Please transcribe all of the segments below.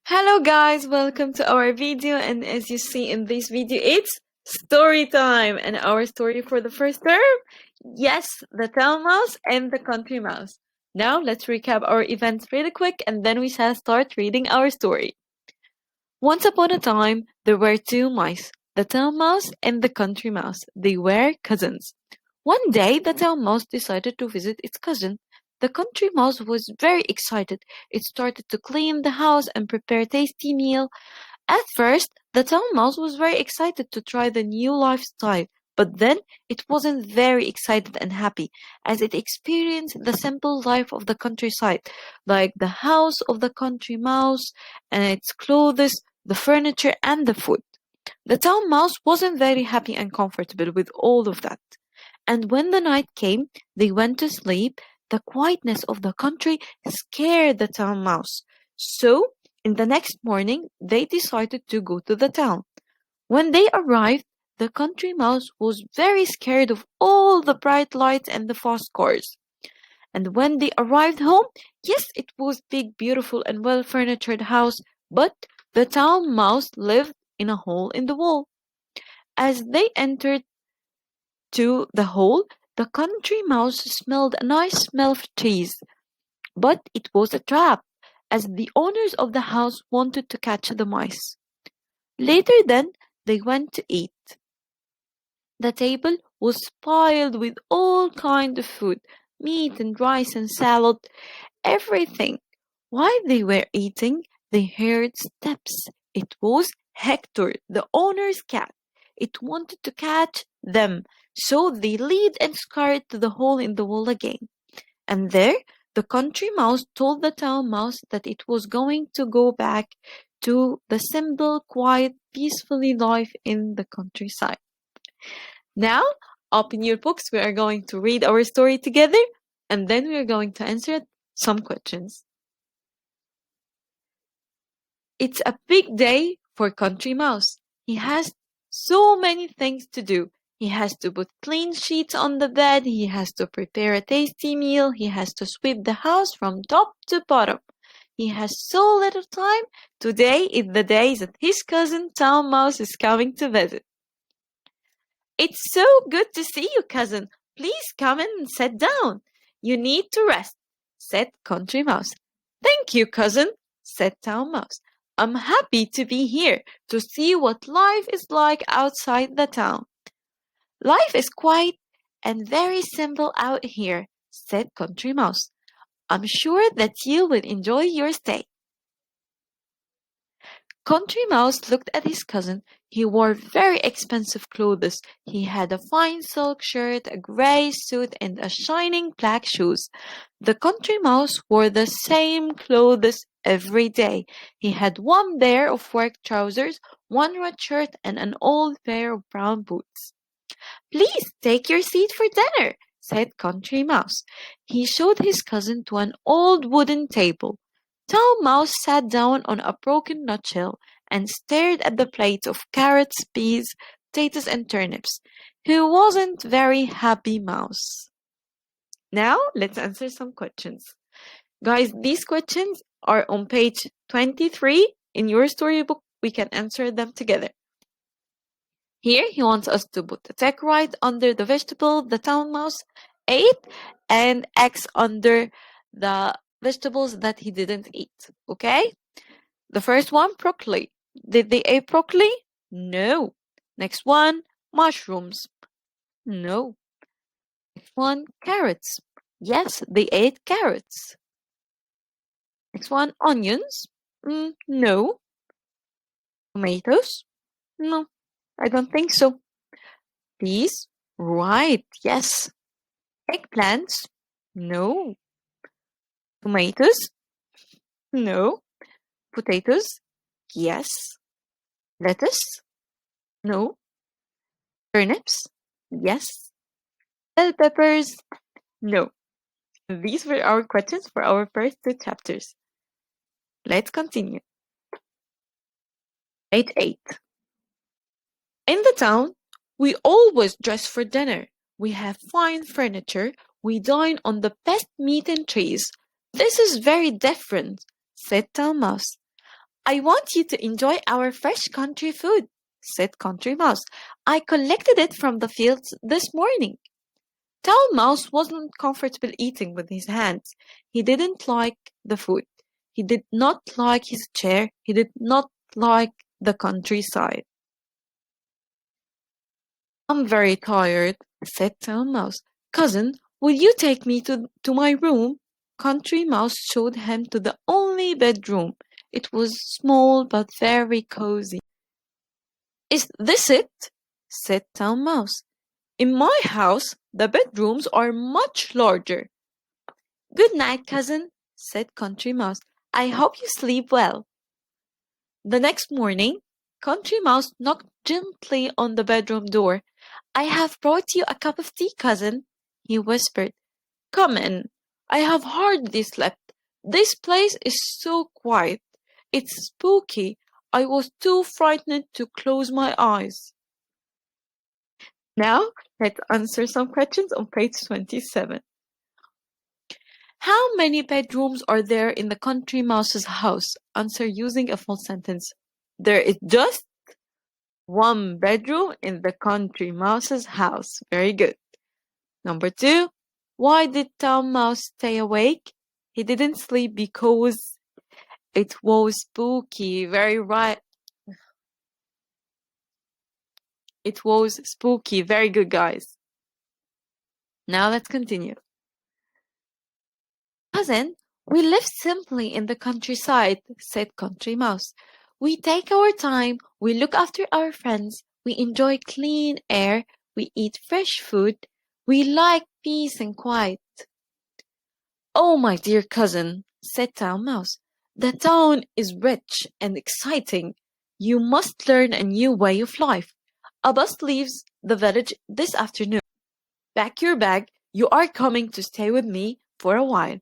Hello guys, welcome to our video, and as you see in this video, it's story time. And our story for the first term, yes, the town mouse and the country mouse. Now let's recap our events really quick and then we shall start reading our story. Once upon a time, there were two mice, the town mouse and the country mouse. They were cousins. One day, the town mouse decided to visit its cousin. The country mouse was very excited. It started to clean the house and prepare a tasty meal. At first, the town mouse was very excited to try the new lifestyle, but then it wasn't very excited and happy as it experienced the simple life of the countryside, like the house of the country mouse and its clothes, the furniture, and the food. The town mouse wasn't very happy and comfortable with all of that. And when the night came, they went to sleep. The quietness of the country scared the town mouse. So, in the next morning, they decided to go to the town. When they arrived, the country mouse was very scared of all the bright lights and the fast cars. And when they arrived home, yes, it was big, beautiful, and well furnitured house, but the town mouse lived in a hole in the wall. As they entered to the hole, the country mouse smelled a nice smell of cheese, but it was a trap, as the owners of the house wanted to catch the mice. Later then, they went to eat. The table was piled with all kinds of food, meat and rice and salad, everything. While they were eating, they heard steps. It was Hector, the owner's cat. It wanted to catch them, so they leaped and scurried to the hole in the wall again. And there, the country mouse told the town mouse that it was going to go back to the simple, quiet, peacefully life in the countryside. Now, open your books. We are going to read our story together, and then we are going to answer some questions. It's a big day for Country Mouse. He has so many things to do. He has to put clean sheets on the bed. He has to prepare a tasty meal. He has to sweep the house from top to bottom. He has so little time. Today is the day that his cousin Town Mouse is coming to visit. It's so good to see you, cousin. Please come in and sit down. You need to rest, said Country Mouse. Thank you, cousin, said Town Mouse. I'm happy to be here to see what life is like outside the town. Life is quiet and very simple out here, said Country Mouse. I'm sure that you will enjoy your stay. Country Mouse looked at his cousin. He wore very expensive clothes. He had a fine silk shirt, a gray suit, and a shining black shoes. The Country Mouse wore the same clothes every day. He had one pair of work trousers, one red shirt, and an old pair of brown boots. Please take your seat for dinner, said Country Mouse. He showed his cousin to an old wooden table. Town Mouse sat down on a broken nutshell and stared at the plates of carrots, peas, potatoes, and turnips. He wasn't very happy mouse. Now, let's answer some questions. Guys, these questions are on page 23 in your storybook. We can answer them together. Here, he wants us to put a tick right under the vegetable the town mouse ate and X under the vegetables that he didn't eat. Okay? The first one, broccoli. Did they eat broccoli? No. Next one, mushrooms. No. Next one, carrots. Yes, they ate carrots. Next one, onions. No. Tomatoes? No, I don't think so. Peas? Right, yes. Eggplants? No. Tomatoes? No. Potatoes? Yes. Lettuce? No. Turnips? Yes. Bell peppers? No. These were our questions for our first two chapters. Let's continue. Page 8. In the town, we always dress for dinner. We have fine furniture. We dine on the best meat and cheese. This is very different, said Town Mouse. I want you to enjoy our fresh country food, said Country Mouse. I collected it from the fields this morning. Town Mouse wasn't comfortable eating with his hands. He didn't like the food. He did not like his chair. He did not like the countryside. I'm very tired, said Town Mouse. Cousin, will you take me to my room? Country Mouse showed him to the only bedroom. It was small but very cozy. Is this it? Said Town Mouse. In my house, the bedrooms are much larger. Good night, cousin, said Country Mouse. I hope you sleep well. The next morning, Country Mouse knocked gently on the bedroom door. I have brought you a cup of tea, cousin, he whispered. Come in. I have hardly slept. This place is so quiet. It's spooky. I was too frightened to close my eyes. Now, let's answer some questions on page 27. How many bedrooms are there in the Country Mouse's house? Answer using a full sentence. There is just one bedroom in the Country Mouse's house. Very good. Number 2. Why did Town Mouse stay awake? He didn't sleep because it was spooky. Very right. It was spooky. Very good, guys. Now let's continue. Cousin, we live simply in the countryside, said Country Mouse. We take our time, we look after our friends, we enjoy clean air, we eat fresh food, we like peace and quiet. Oh, my dear cousin, said Town Mouse, the town is rich and exciting. You must learn a new way of life. A bus leaves the village this afternoon. Pack your bag. You are coming to stay with me for a while.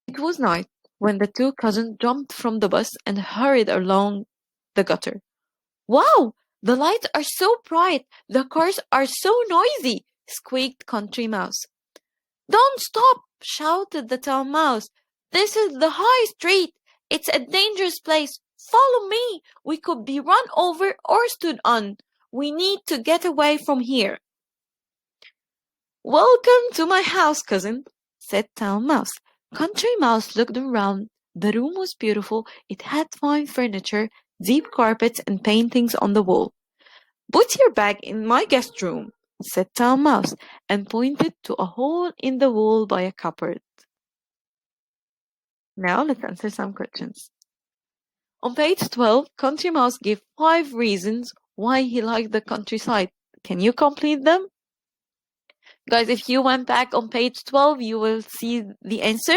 It was night when the two cousins jumped from the bus and hurried along the gutter. Wow! The lights are so bright! The cars are so noisy! Squeaked Country Mouse. Don't stop! Shouted the Town Mouse. This is the high street. It's a dangerous place. Follow me. We could be run over or stood on. We need to get away from here. Welcome to my house, cousin, said Town Mouse. Country Mouse looked around. The room was beautiful. It had fine furniture, deep carpets, and paintings on the wall. Put your bag in my guest room, said Town Mouse, and pointed to a hole in the wall by a cupboard. Now let's answer some questions. On page 12, Country Mouse gave 5 reasons why he liked the countryside. Can you complete them? Guys, if you went back on page 12, you will see the answer,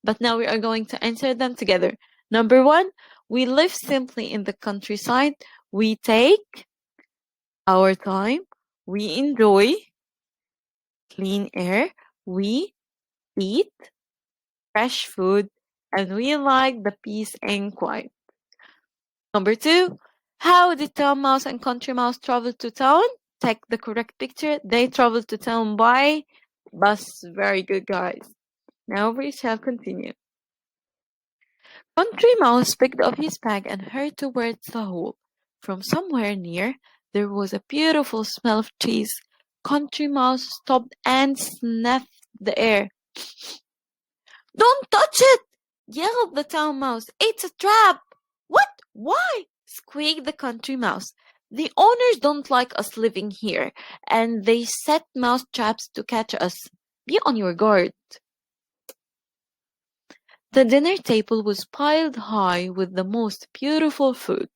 but now we are going to answer them together. Number 1, we live simply in the countryside. We take our time. We enjoy clean air. We eat fresh food. And we like the peace and quiet. Number 2, how did Town Mouse and Country Mouse travel to town? Take the correct picture. They traveled to town by bus. Very good, guys. Now we shall continue. Country Mouse picked up his bag and hurried towards the hole. From somewhere near, there was a beautiful smell of cheese. Country Mouse stopped and sniffed the air. Don't touch it! Yelled the Town Mouse. It's a trap! What? Why? Squeaked the Country Mouse. The owners don't like us living here, and they set mouse traps to catch us. Be on your guard. The dinner table was piled high with the most beautiful food.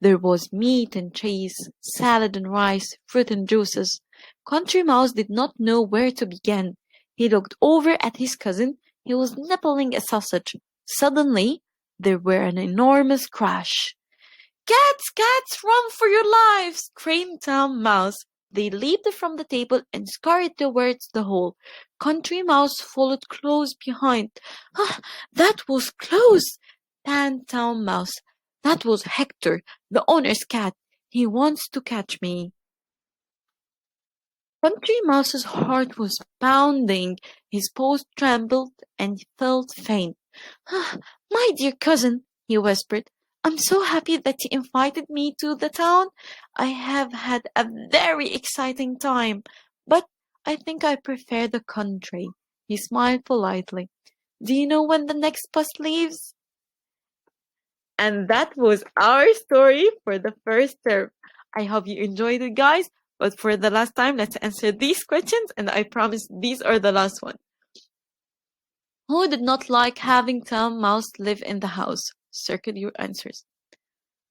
There was meat and cheese, salad and rice, fruit and juices. Country Mouse did not know where to begin. He looked over at his cousin. He was nibbling a sausage. Suddenly, there were an enormous crash. Cats, cats, run for your lives! Screamed Town Mouse. They leaped from the table and scurried towards the hole. Country Mouse followed close behind. Ah, that was close, panted Town Mouse. That was Hector, the owner's cat. He wants to catch me. Country Mouse's heart was pounding. His paws trembled and he felt faint. Ah, my dear cousin, He whispered, I'm so happy that you invited me to the town. I have had a very exciting time, but I think I prefer the country. He smiled politely. Do you know when the next bus leaves? And that was our story for the first term. I hope you enjoyed it, guys. But for the last time, let's answer these questions, and I promise these are the last one. Who did not like having Tom Mouse live in the house? Circle your answers.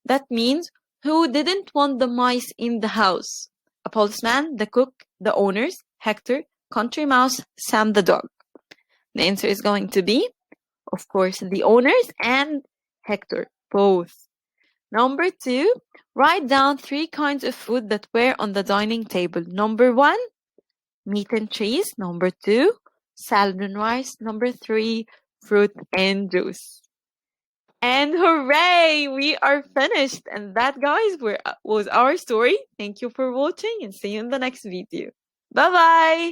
That means who didn't want the mice in the house? A policeman, the cook, the owners, Hector, Country Mouse, Sam the dog. The answer is going to be, of course, the owners and Hector, both. Number 2, write down 3 kinds of food that were on the dining table. Number 1, meat and cheese. Number 2, salad and rice. Number 3, fruit and juice. And hooray! We are finished. And that, guys, was our story. Thank you for watching and see you in the next video. Bye-bye!